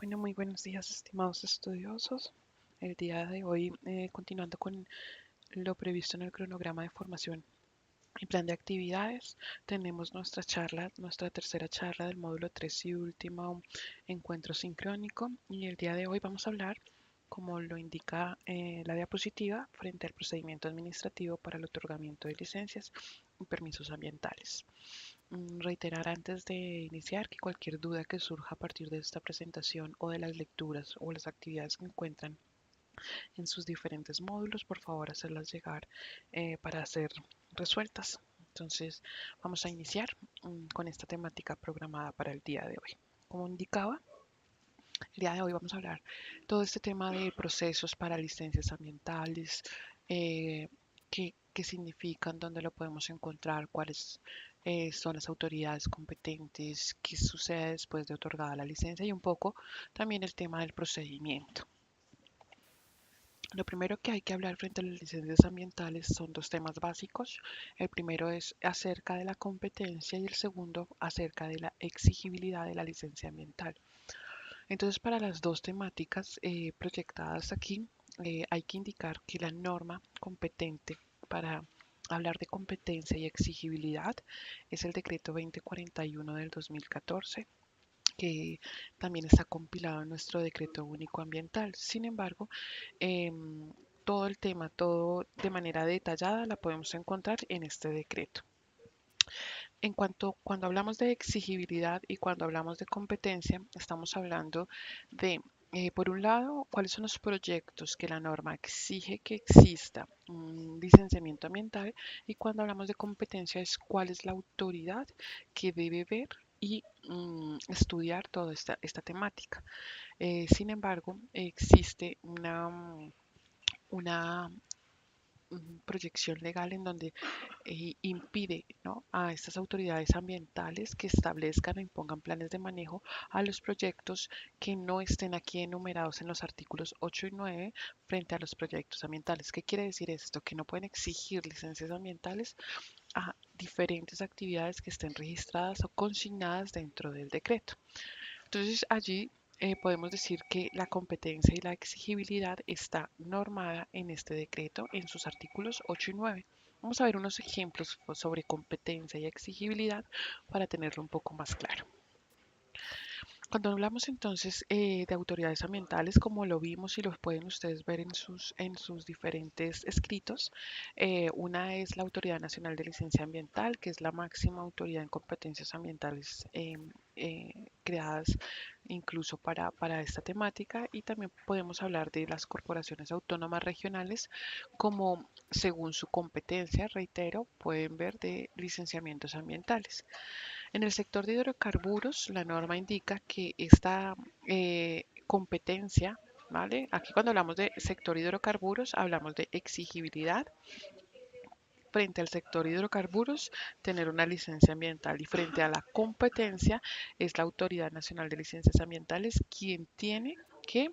Bueno, muy buenos días, estimados estudiosos. El día de hoy, continuando con lo previsto en el cronograma de formación y plan de actividades, tenemos nuestra charla, nuestra tercera charla del módulo 3 y último encuentro sincrónico. Y el día de hoy vamos a hablar, como lo indica la diapositiva, frente al procedimiento administrativo para el otorgamiento de licencias y permisos ambientales. Reiterar antes de iniciar que cualquier duda que surja a partir de esta presentación o de las lecturas o las actividades que encuentran en sus diferentes módulos, por favor hacerlas llegar para ser resueltas. Entonces vamos a iniciar con esta temática programada para el día de hoy. Como indicaba, el día de hoy vamos a hablar todo este tema de procesos para licencias ambientales, eh, qué significan, dónde lo podemos encontrar, cuáles son las autoridades competentes, qué sucede después de otorgada la licencia y un poco también el tema del procedimiento. Lo primero que hay que hablar frente a las licencias ambientales son dos temas básicos. El primero es acerca de la competencia y el segundo acerca de la exigibilidad de la licencia ambiental. Entonces, para las dos temáticas proyectadas aquí, hay que indicar que la norma competente para hablar de competencia y exigibilidad es el decreto 2041 del 2014, que también está compilado en nuestro decreto único ambiental. Sin embargo, todo el tema, todo de manera detallada, la podemos encontrar en este decreto. Cuando hablamos de exigibilidad y cuando hablamos de competencia, estamos hablando de, por un lado, cuáles son los proyectos que la norma exige que exista un licenciamiento ambiental, y cuando hablamos de competencia es cuál es la autoridad que debe ver y estudiar toda esta temática. Sin embargo, existe una proyección legal en donde impide, ¿no?, a estas autoridades ambientales que establezcan o impongan planes de manejo a los proyectos que no estén aquí enumerados en los artículos 8 y 9 frente a los proyectos ambientales. ¿Qué quiere decir esto? Que no pueden exigir licencias ambientales a diferentes actividades que estén registradas o consignadas dentro del decreto. Entonces allí podemos decir que la competencia y la exigibilidad está normada en este decreto en sus artículos 8 y 9. Vamos a ver unos ejemplos sobre competencia y exigibilidad para tenerlo un poco más claro. Cuando hablamos entonces de autoridades ambientales, como lo vimos y lo pueden ustedes ver en sus diferentes escritos, una es la Autoridad Nacional de Licencia Ambiental, que es la máxima autoridad en competencias ambientales creadas incluso para esta temática, y también podemos hablar de las corporaciones autónomas regionales como, según su competencia, reitero, pueden ver de licenciamientos ambientales. En el sector de hidrocarburos, la norma indica que esta competencia, ¿vale? Aquí cuando hablamos de sector hidrocarburos, hablamos de exigibilidad. Frente al sector hidrocarburos, tener una licencia ambiental, y frente a la competencia es la Autoridad Nacional de Licencias Ambientales quien tiene que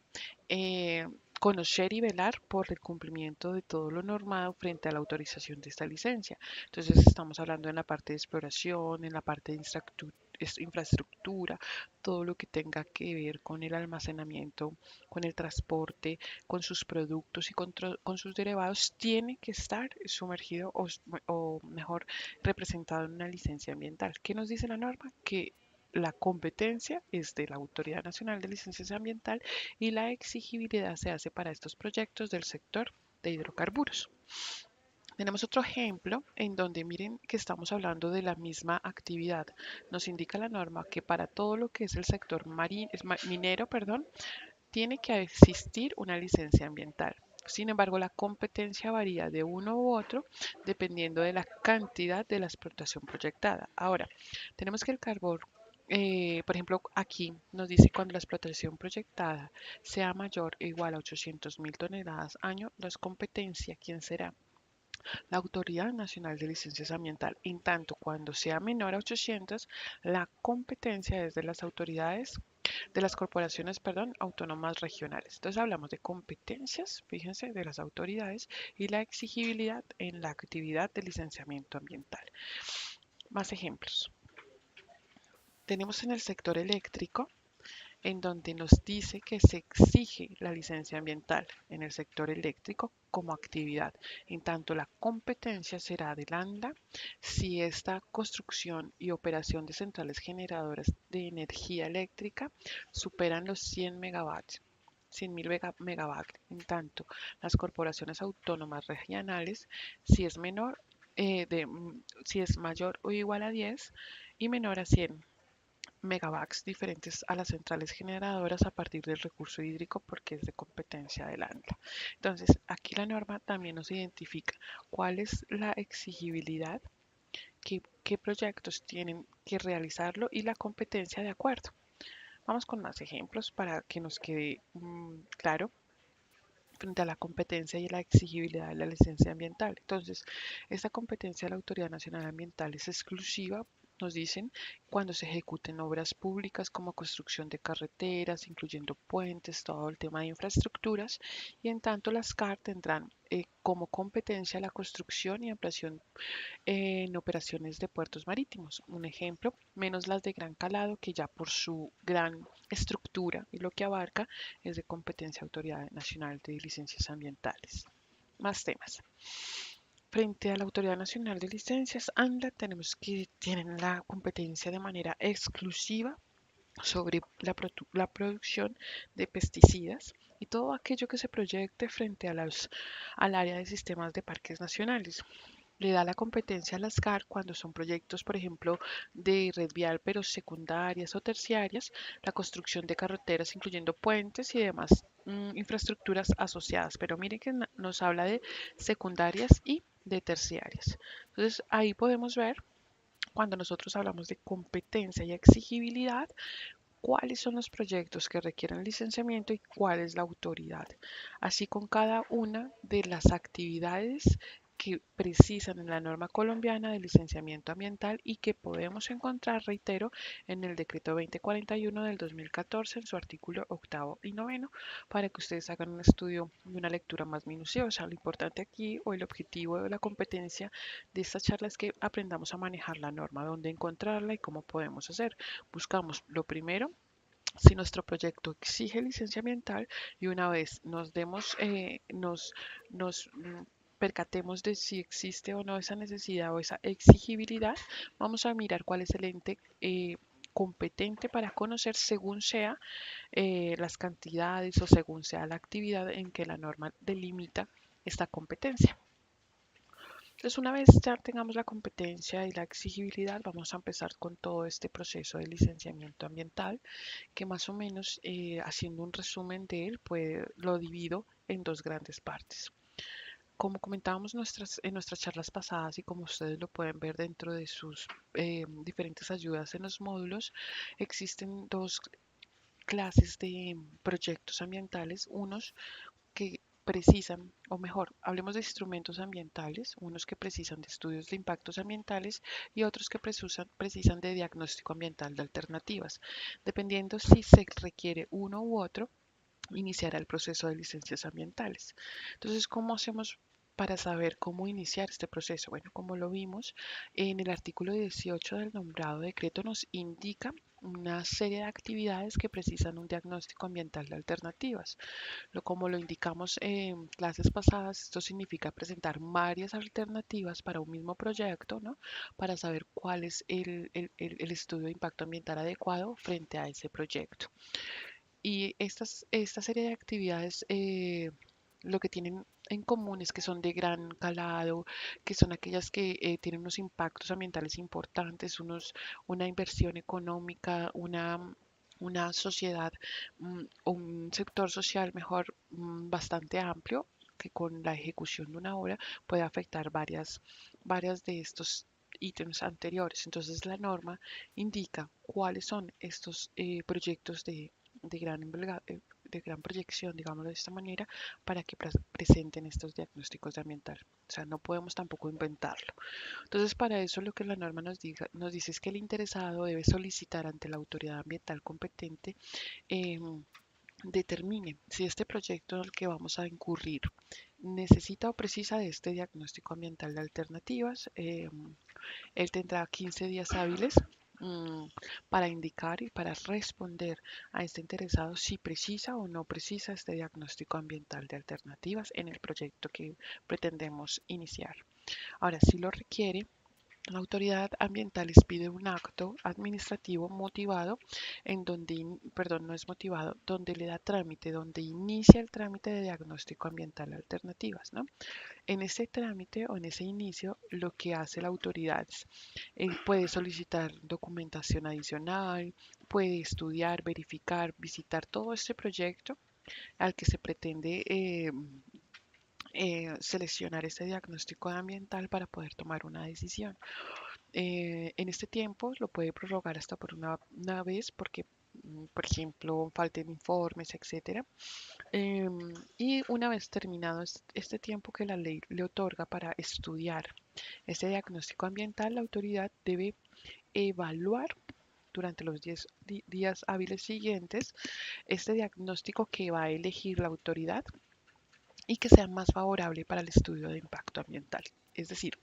conocer y velar por el cumplimiento de todo lo normado frente a la autorización de esta licencia. Entonces estamos hablando en la parte de exploración, en la parte de infraestructura, todo lo que tenga que ver con el almacenamiento, con el transporte, con sus productos y con sus derivados, tiene que estar sumergido o mejor representado en una licencia ambiental. ¿Qué nos dice la norma? Que la competencia es de la Autoridad Nacional de Licencias Ambiental y la exigibilidad se hace para estos proyectos del sector de hidrocarburos. Tenemos otro ejemplo en donde miren que estamos hablando de la misma actividad. Nos indica la norma que para todo lo que es el sector minero, perdón, tiene que existir una licencia ambiental. Sin embargo, la competencia varía de uno u otro dependiendo de la cantidad de la explotación proyectada. Ahora, tenemos que el carbón, por ejemplo, aquí nos dice cuando la explotación proyectada sea mayor o igual a 800.000 toneladas año, la competencia, ¿quién será? La Autoridad Nacional de Licencias Ambientales. En tanto, cuando sea menor a 800, la competencia es de las autoridades de las corporaciones, perdón, autónomas regionales. Entonces hablamos de competencias, fíjense, de las autoridades, y la exigibilidad en la actividad de licenciamiento ambiental. Más ejemplos. Tenemos en el sector eléctrico en donde nos dice que se exige la licencia ambiental en el sector eléctrico como actividad. En tanto, la competencia será del ANLA si esta construcción y operación de centrales generadoras de energía eléctrica superan los 100 megavatios. 100.000 megavatios. En tanto, las corporaciones autónomas regionales, si es menor, si es mayor o igual a 10 y menor a 100 megawatts diferentes a las centrales generadoras a partir del recurso hídrico porque es de competencia del ANLA. Entonces, aquí la norma también nos identifica cuál es la exigibilidad, qué proyectos tienen que realizarlo y la competencia de acuerdo. Vamos con más ejemplos para que nos quede claro frente a la competencia y la exigibilidad de la licencia ambiental. Entonces, esta competencia de la Autoridad Nacional Ambiental es exclusiva, nos dicen, cuando se ejecuten obras públicas como construcción de carreteras, incluyendo puentes, todo el tema de infraestructuras, y en tanto las CAR tendrán como competencia la construcción y ampliación en operaciones de puertos marítimos. Un ejemplo, menos las de gran calado, que ya por su gran estructura y lo que abarca es de competencia Autoridad Nacional de Licencias Ambientales. Más temas. Frente a la Autoridad Nacional de Licencias, ANLA, tenemos que tienen la competencia de manera exclusiva sobre la producción de pesticidas y todo aquello que se proyecte frente a al área de sistemas de parques nacionales. Le da la competencia a las CAR cuando son proyectos, por ejemplo, de red vial, pero secundarias o terciarias, la construcción de carreteras, incluyendo puentes y demás infraestructuras asociadas. Pero miren que nos habla de secundarias y de terciarias. Entonces, ahí podemos ver, cuando nosotros hablamos de competencia y exigibilidad, cuáles son los proyectos que requieren licenciamiento y cuál es la autoridad. Así con cada una de las actividades que precisan en la norma colombiana de licenciamiento ambiental y que podemos encontrar, reitero, en el decreto 2041 del 2014 en su artículo octavo y noveno, para que ustedes hagan un estudio y una lectura más minuciosa. Lo importante aquí o el objetivo de la competencia de esta charla es que aprendamos a manejar la norma, dónde encontrarla y cómo podemos hacer. Buscamos lo primero si nuestro proyecto exige licencia ambiental y una vez nos percatemos de si existe o no esa necesidad o esa exigibilidad, vamos a mirar cuál es el ente competente para conocer según sea las cantidades o según sea la actividad en que la norma delimita esta competencia. Entonces, una vez ya tengamos la competencia y la exigibilidad, vamos a empezar con todo este proceso de licenciamiento ambiental, que más o menos, haciendo un resumen de él, pues lo divido en dos grandes partes. Como comentábamos en nuestras charlas pasadas y como ustedes lo pueden ver dentro de sus diferentes ayudas en los módulos, existen dos clases de proyectos ambientales, unos que precisan, o mejor, hablemos de instrumentos ambientales, unos que precisan de estudios de impactos ambientales y otros que precisan de diagnóstico ambiental de alternativas. Dependiendo si se requiere uno u otro, iniciará el proceso de licencias ambientales. Entonces, ¿cómo hacemos para saber cómo iniciar este proceso? Bueno, como lo vimos en el artículo 18 del nombrado decreto, nos indica una serie de actividades que precisan un diagnóstico ambiental de alternativas. Como lo indicamos en clases pasadas, esto significa presentar varias alternativas para un mismo proyecto, ¿no? Para saber cuál es el estudio de impacto ambiental adecuado frente a ese proyecto. Y esta serie de actividades lo que tienen en común es que son de gran calado, que son aquellas que tienen unos impactos ambientales importantes, una inversión económica, una sociedad o un sector social mejor bastante amplio que con la ejecución de una obra puede afectar varias de estos ítems anteriores. Entonces la norma indica cuáles son estos proyectos de de gran proyección, digámoslo de esta manera, para que presenten estos diagnósticos de ambiental. O sea, no podemos tampoco inventarlo. Entonces, para eso lo que la norma nos dice es que el interesado debe solicitar ante la autoridad ambiental competente determine si este proyecto en el que vamos a incurrir necesita o precisa de este diagnóstico ambiental de alternativas. Él tendrá 15 días hábiles mm, para indicar y para responder a este interesado si precisa o no precisa este diagnóstico ambiental de alternativas en el proyecto que pretendemos iniciar. Ahora, si lo requiere, la autoridad ambiental les pide un acto administrativo motivado en donde, perdón, no es motivado, donde le da trámite, donde inicia el trámite de diagnóstico ambiental de alternativas, ¿no? En ese trámite o en ese inicio, lo que hace la autoridad es, puede solicitar documentación adicional, puede estudiar, verificar, visitar todo este proyecto al que se pretende seleccionar este diagnóstico ambiental para poder tomar una decisión. En este tiempo lo puede prorrogar hasta por una vez porque, por ejemplo, falten informes, etcétera. Y una vez terminado este tiempo que la ley le otorga para estudiar este diagnóstico ambiental, la autoridad debe evaluar durante los 10 días hábiles siguientes este diagnóstico que va a elegir la autoridad y que sea más favorable para el estudio de impacto ambiental. Es decir,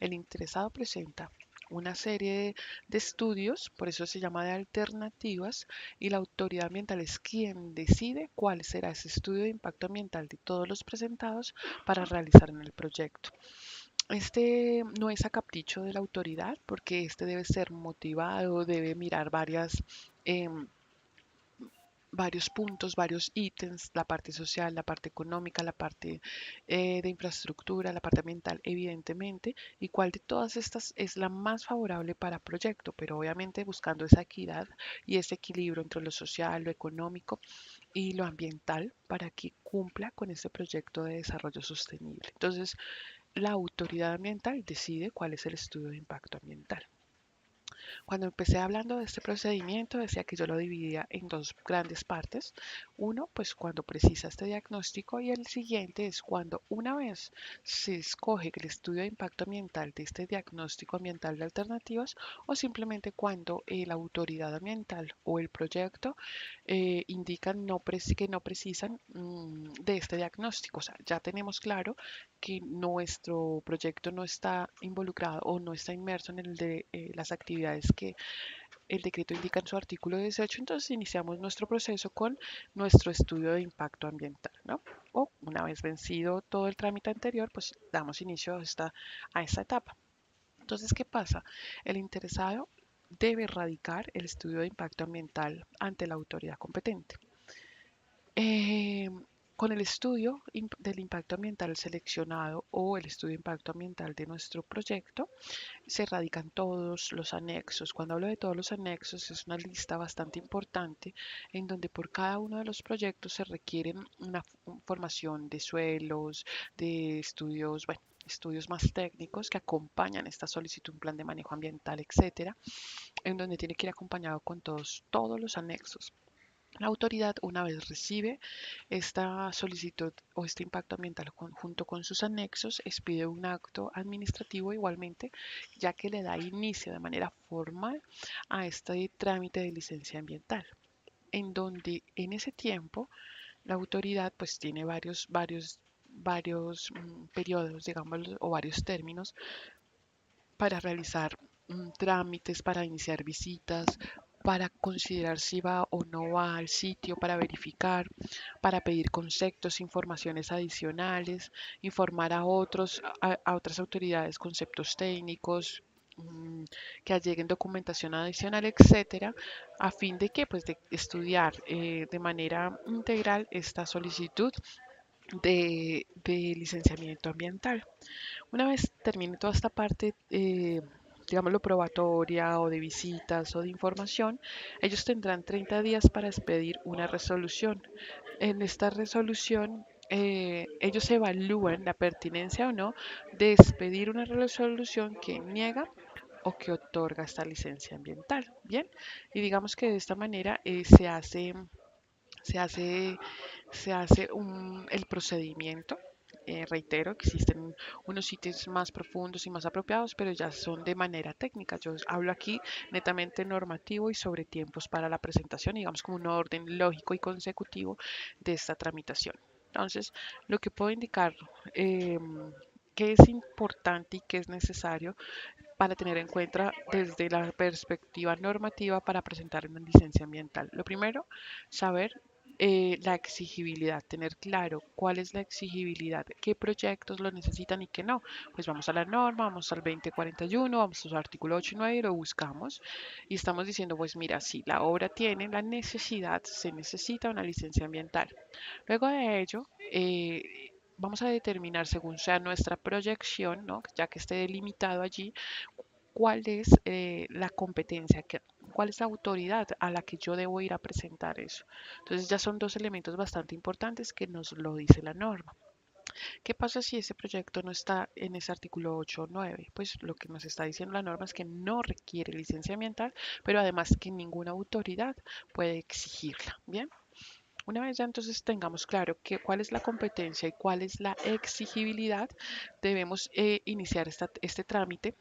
el interesado presenta una serie de estudios, por eso se llama de alternativas, y la autoridad ambiental es quien decide cuál será ese estudio de impacto ambiental de todos los presentados para realizar en el proyecto. Este no es a capricho de la autoridad, porque este debe ser motivado, debe mirar em, varios puntos, varios ítems, la parte social, la parte económica, la parte de infraestructura, la parte ambiental, evidentemente, y cuál de todas estas es la más favorable para proyecto, pero obviamente buscando esa equidad y ese equilibrio entre lo social, lo económico y lo ambiental para que cumpla con este proyecto de desarrollo sostenible. Entonces, la autoridad ambiental decide cuál es el estudio de impacto ambiental. Cuando empecé hablando de este procedimiento, decía que yo lo dividía en dos grandes partes. Uno, pues cuando precisa este diagnóstico y el siguiente es cuando una vez se escoge el estudio de impacto ambiental de este diagnóstico ambiental de alternativas o simplemente cuando la autoridad ambiental o el proyecto indican que no precisan de este diagnóstico. O sea, ya tenemos claro que nuestro proyecto no está involucrado o no está inmerso en el de las actividades que el decreto indica en su artículo 18, entonces iniciamos nuestro proceso con nuestro estudio de impacto ambiental, ¿no? O una vez vencido todo el trámite anterior, pues damos inicio a esta etapa. Entonces, ¿qué pasa? El interesado debe radicar el estudio de impacto ambiental ante la autoridad competente. Eh, con el estudio del impacto ambiental seleccionado o el estudio de impacto ambiental de nuestro proyecto, se radican todos los anexos. Cuando hablo de todos los anexos, es una lista bastante importante en donde por cada uno de los proyectos se requieren una formación de suelos, de estudios, bueno, estudios más técnicos que acompañan esta solicitud, un plan de manejo ambiental, etcétera, en donde tiene que ir acompañado con todos los anexos. La autoridad, una vez recibe esta solicitud o este impacto ambiental junto con sus anexos, expide un acto administrativo igualmente, ya que le da inicio de manera formal a este trámite de licencia ambiental, en donde en ese tiempo la autoridad pues tiene varios periodos, digamos, o varios términos para realizar trámites, para iniciar visitas, para considerar si va o no va al sitio, para verificar, para pedir conceptos, informaciones adicionales, informar a otras autoridades conceptos técnicos, que alleguen documentación adicional, etcétera, a fin de que, pues, de estudiar de manera integral esta solicitud de licenciamiento ambiental. Una vez termine toda esta parte, digámoslo, probatoria o de visitas o de información, ellos tendrán 30 días para expedir una resolución. En esta resolución, ellos evalúan la pertinencia o no de expedir una resolución que niega o que otorga esta licencia ambiental. Bien, y digamos que de esta manera se hace el procedimiento. Reitero, existen unos sitios más profundos y más apropiados, pero ya son de manera técnica. Yo hablo aquí netamente normativo y sobre tiempos para la presentación, digamos como un orden lógico y consecutivo de esta tramitación. Entonces, lo que puedo indicar eh, qué es importante y qué es necesario para tener en cuenta desde la perspectiva normativa para presentar una licencia ambiental. Lo primero, saber la exigibilidad, tener claro cuál es la exigibilidad, qué proyectos lo necesitan y qué no. Pues vamos a la norma, vamos al 2041, vamos a su artículo 8 y 9 y lo buscamos y estamos diciendo, pues mira, si la obra tiene la necesidad, se necesita una licencia ambiental. Luego de ello, vamos a determinar según sea nuestra proyección, ¿no? Ya que esté delimitado allí, cuál es la competencia, cuál es la autoridad a la que yo debo ir a presentar eso. Entonces ya son dos elementos bastante importantes que nos lo dice la norma. ¿Qué pasa si ese proyecto no está en ese artículo 8 o 9? Pues lo que nos está diciendo la norma es que no requiere licencia ambiental, pero además que ninguna autoridad puede exigirla. Bien. Una vez ya entonces tengamos claro cuál es la competencia y cuál es la exigibilidad, debemos iniciar este trámite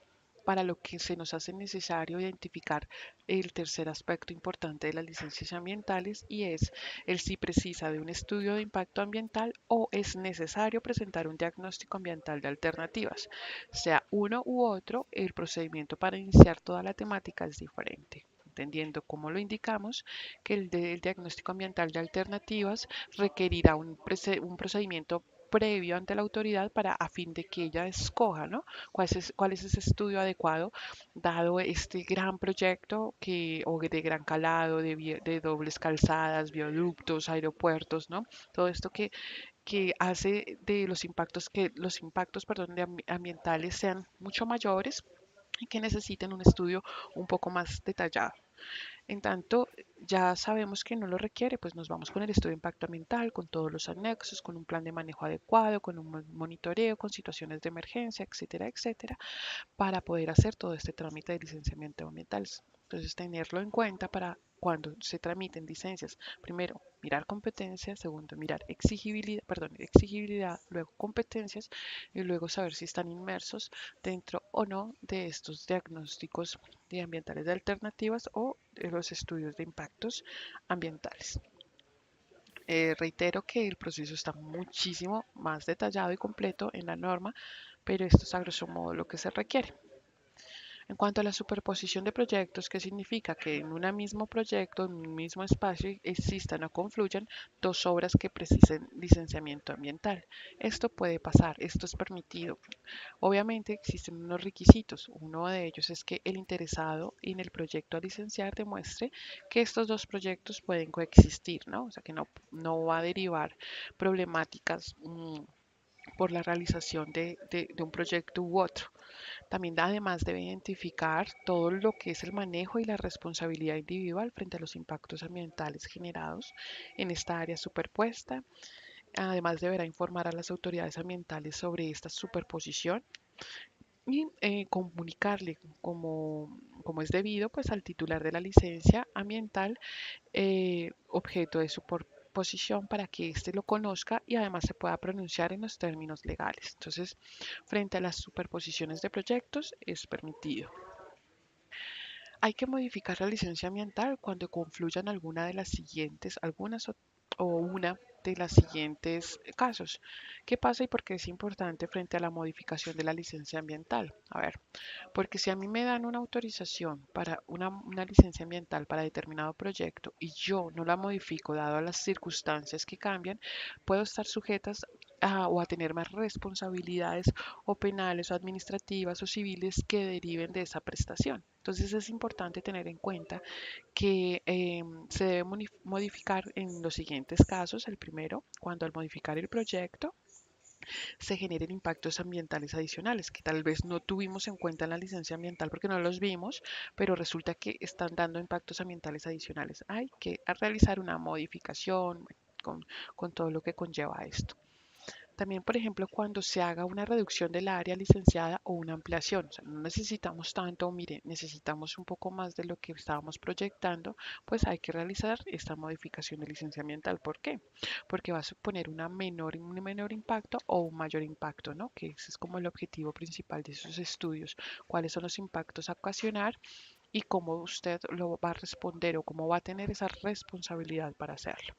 para lo que se nos hace necesario identificar el tercer aspecto importante de las licencias ambientales y es el si precisa de un estudio de impacto ambiental o es necesario presentar un diagnóstico ambiental de alternativas. Sea uno u otro, el procedimiento para iniciar toda la temática es diferente entendiendo, como lo indicamos, que el diagnóstico ambiental de alternativas requerirá un procedimiento previo ante la autoridad para a fin de que ella escoja, ¿no? Cuál es ese estudio adecuado dado este gran proyecto o de gran calado, de dobles calzadas, viaductos, aeropuertos, ¿no? Todo esto que hace de los impactos, perdón, ambientales sean mucho mayores y que necesiten un estudio un poco más detallado. En tanto, ya sabemos que no lo requiere, pues nos vamos con el estudio de impacto ambiental, con todos los anexos, con un plan de manejo adecuado, con un monitoreo, con situaciones de emergencia, etcétera, etcétera, para poder hacer todo este trámite de licenciamiento ambiental. Entonces, tenerlo en cuenta para cuando se tramiten licencias. Primero, mirar competencias. Segundo, mirar exigibilidad, luego competencias y luego saber si están inmersos dentro o no de estos diagnósticos de ambientales de alternativas o de los estudios de impactos ambientales. Reitero que el proceso está muchísimo más detallado y completo en la norma, pero esto es a grosso modo lo que se requiere. En cuanto a la superposición de proyectos, ¿qué significa? Que en un mismo proyecto, en un mismo espacio, existan o confluyan dos obras que precisen licenciamiento ambiental. Esto puede pasar, esto es permitido. Obviamente existen unos requisitos. Uno de ellos es que el interesado en el proyecto a licenciar demuestre que estos dos proyectos pueden coexistir, ¿no? O sea, que no va a derivar problemáticas por la realización de un proyecto u otro. También además debe identificar todo lo que es el manejo y la responsabilidad individual frente a los impactos ambientales generados en esta área superpuesta. Además deberá informar a las autoridades ambientales sobre esta superposición y comunicarle como es debido pues al titular de la licencia ambiental objeto de superposición para que éste lo conozca y además se pueda pronunciar en los términos legales. Entonces, frente a las superposiciones de proyectos es permitido. Hay que modificar la licencia ambiental cuando confluyan alguna de las siguientes, algunas o una de las siguientes casos. ¿Qué pasa y por qué es importante frente a la modificación de la licencia ambiental? A ver, porque si a mí me dan una autorización para una licencia ambiental para determinado proyecto y yo no la modifico dado a las circunstancias que cambian, puedo estar sujetas o a tener más responsabilidades o penales o administrativas o civiles que deriven de esa prestación. Entonces es importante tener en cuenta que se debe modificar en los siguientes casos. El primero, cuando al modificar el proyecto se generen impactos ambientales adicionales que tal vez no tuvimos en cuenta en la licencia ambiental porque no los vimos, pero resulta que están dando impactos ambientales adicionales. Hay que realizar una modificación con todo lo que conlleva esto. También, por ejemplo, cuando se haga una reducción del área licenciada o una ampliación, o sea, no necesitamos tanto, mire, necesitamos un poco más de lo que estábamos proyectando, pues hay que realizar esta modificación de licencia ambiental. ¿Por qué? Porque va a suponer un menor impacto o un mayor impacto, ¿no? Que ese es como el objetivo principal de esos estudios. ¿Cuáles son los impactos a ocasionar? Y cómo usted lo va a responder o cómo va a tener esa responsabilidad para hacerlo.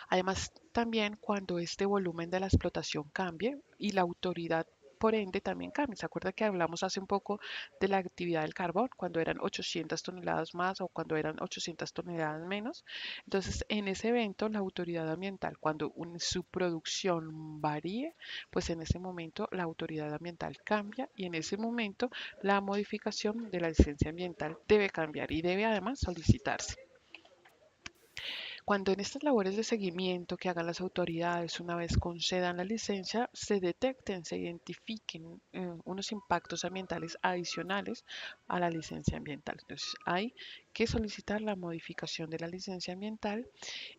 Además, también cuando este volumen de la explotación cambie y la autoridad por ende también cambia. ¿Se acuerda que hablamos hace un poco de la actividad del carbón, cuando eran 800 toneladas más o cuando eran 800 toneladas menos? Entonces, en ese evento, la autoridad ambiental, cuando su producción varíe, pues en ese momento la autoridad ambiental cambia y en ese momento la modificación de la licencia ambiental debe cambiar y debe además solicitarse. Cuando en estas labores de seguimiento que hagan las autoridades una vez concedan la licencia, se detecten, se identifiquen unos impactos ambientales adicionales a la licencia ambiental. Entonces hay que solicitar la modificación de la licencia ambiental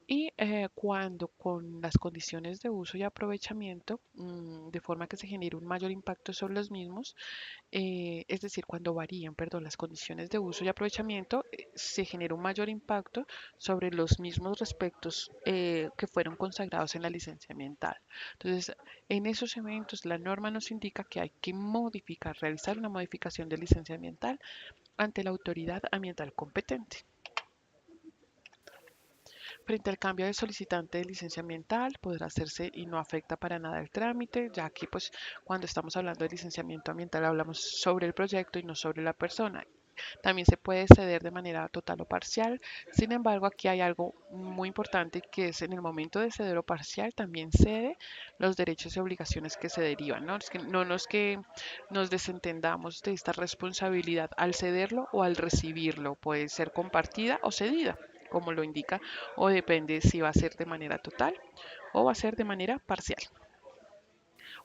y cuando con las condiciones de uso y aprovechamiento, de forma que se genere un mayor impacto sobre los mismos, es decir, cuando varían, perdón, las condiciones de uso y aprovechamiento, se genera un mayor impacto sobre los mismos respectos que fueron consagrados en la licencia ambiental. Entonces, en esos eventos, la norma nos indica que hay que modificar, realizar una modificación de licencia ambiental ante la autoridad ambiental competente. Frente al cambio de solicitante de licencia ambiental, podrá hacerse y no afecta para nada el trámite, ya que pues cuando estamos hablando de licenciamiento ambiental hablamos sobre el proyecto y no sobre la persona. También se puede ceder de manera total o parcial. Sin embargo, aquí hay algo muy importante que es en el momento de ceder o parcial también cede los derechos y obligaciones que se derivan, ¿no? Es que no nos que nos desentendamos de esta responsabilidad al cederlo o al recibirlo. Puede ser compartida o cedida, como lo indica, o depende si va a ser de manera total o va a ser de manera parcial.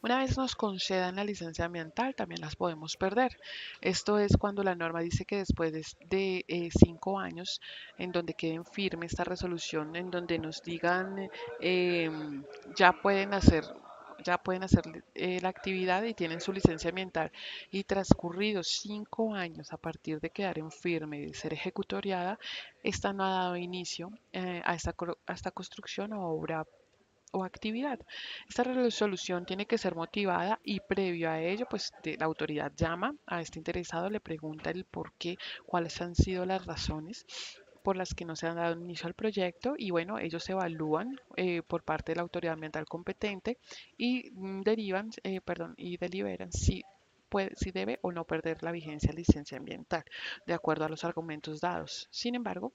Una vez nos concedan la licencia ambiental, también las podemos perder. Esto es cuando la norma dice que después de 5 años, en donde queden firme esta resolución, en donde nos digan ya pueden hacer la actividad y tienen su licencia ambiental y transcurridos 5 años a partir de quedar en firme y de ser ejecutoriada, esta no ha dado inicio a esta construcción o obra o actividad. Esta resolución tiene que ser motivada y previo a ello, pues la autoridad llama a este interesado, le pregunta el por qué, cuáles han sido las razones por las que no se han dado inicio al proyecto y bueno, ellos evalúan por parte de la autoridad ambiental competente y y deliberan si debe o no perder la vigencia de licencia ambiental, de acuerdo a los argumentos dados. Sin embargo,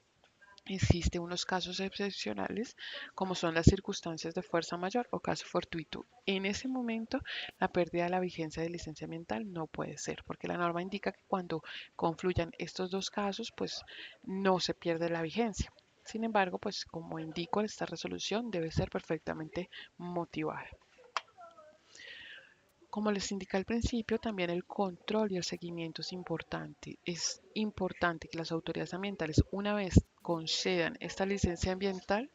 existen unos casos excepcionales, como son las circunstancias de fuerza mayor o caso fortuito. En ese momento, la pérdida de la vigencia de licencia ambiental no puede ser, porque la norma indica que cuando confluyan estos dos casos, pues no se pierde la vigencia. Sin embargo, pues como indico, esta resolución debe ser perfectamente motivada. Como les indiqué al principio, también el control y el seguimiento es importante. Es importante que las autoridades ambientales, una vez concedan esta licencia ambiental,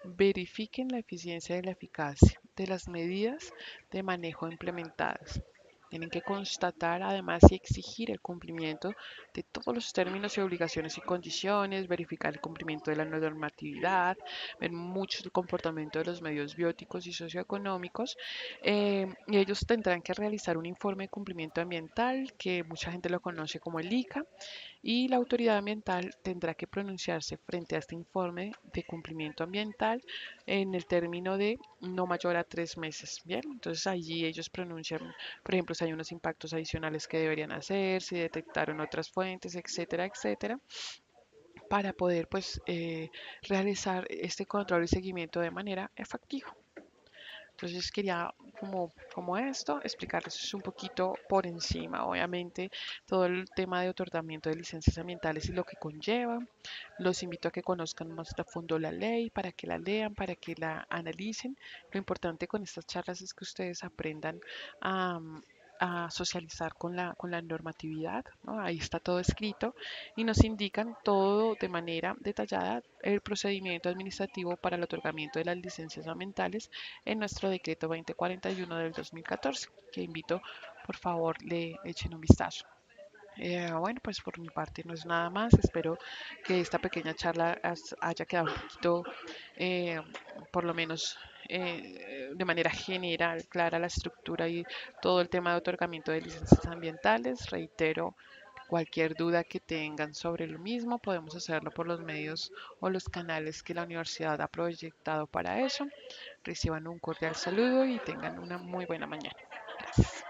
verifiquen la eficiencia y la eficacia de las medidas de manejo implementadas. Tienen que constatar además y exigir el cumplimiento de todos los términos y obligaciones y condiciones, verificar el cumplimiento de la normatividad, ver mucho el comportamiento de los medios bióticos y socioeconómicos. Y ellos tendrán que realizar un informe de cumplimiento ambiental, que mucha gente lo conoce como el ICA, y la autoridad ambiental tendrá que pronunciarse frente a este informe de cumplimiento ambiental en el término de no mayor a 3 meses. Bien, entonces allí ellos pronuncian, por ejemplo, si hay unos impactos adicionales que deberían hacer, si detectaron otras fuentes, etcétera, etcétera, para poder pues realizar este control y seguimiento de manera efectiva. Entonces quería como esto, explicarles un poquito por encima, obviamente, todo el tema de otorgamiento de licencias ambientales y lo que conlleva. Los invito a que conozcan más a fondo la ley, para que la lean, para que la analicen. Lo importante con estas charlas es que ustedes aprendan a, a socializar con la normatividad, ¿no? Ahí está todo escrito y nos indican todo de manera detallada el procedimiento administrativo para el otorgamiento de las licencias ambientales en nuestro decreto 2041 del 2014, que invito por favor le echen un vistazo. Bueno, pues por mi parte no es nada más. Espero que esta pequeña charla haya quedado un poquito, eh, por lo menos de manera general, clara la estructura y todo el tema de otorgamiento de licencias ambientales. Reitero, cualquier duda que tengan sobre lo mismo, podemos hacerlo por los medios o los canales que la universidad ha proyectado para eso. Reciban un cordial saludo y tengan una muy buena mañana. Gracias.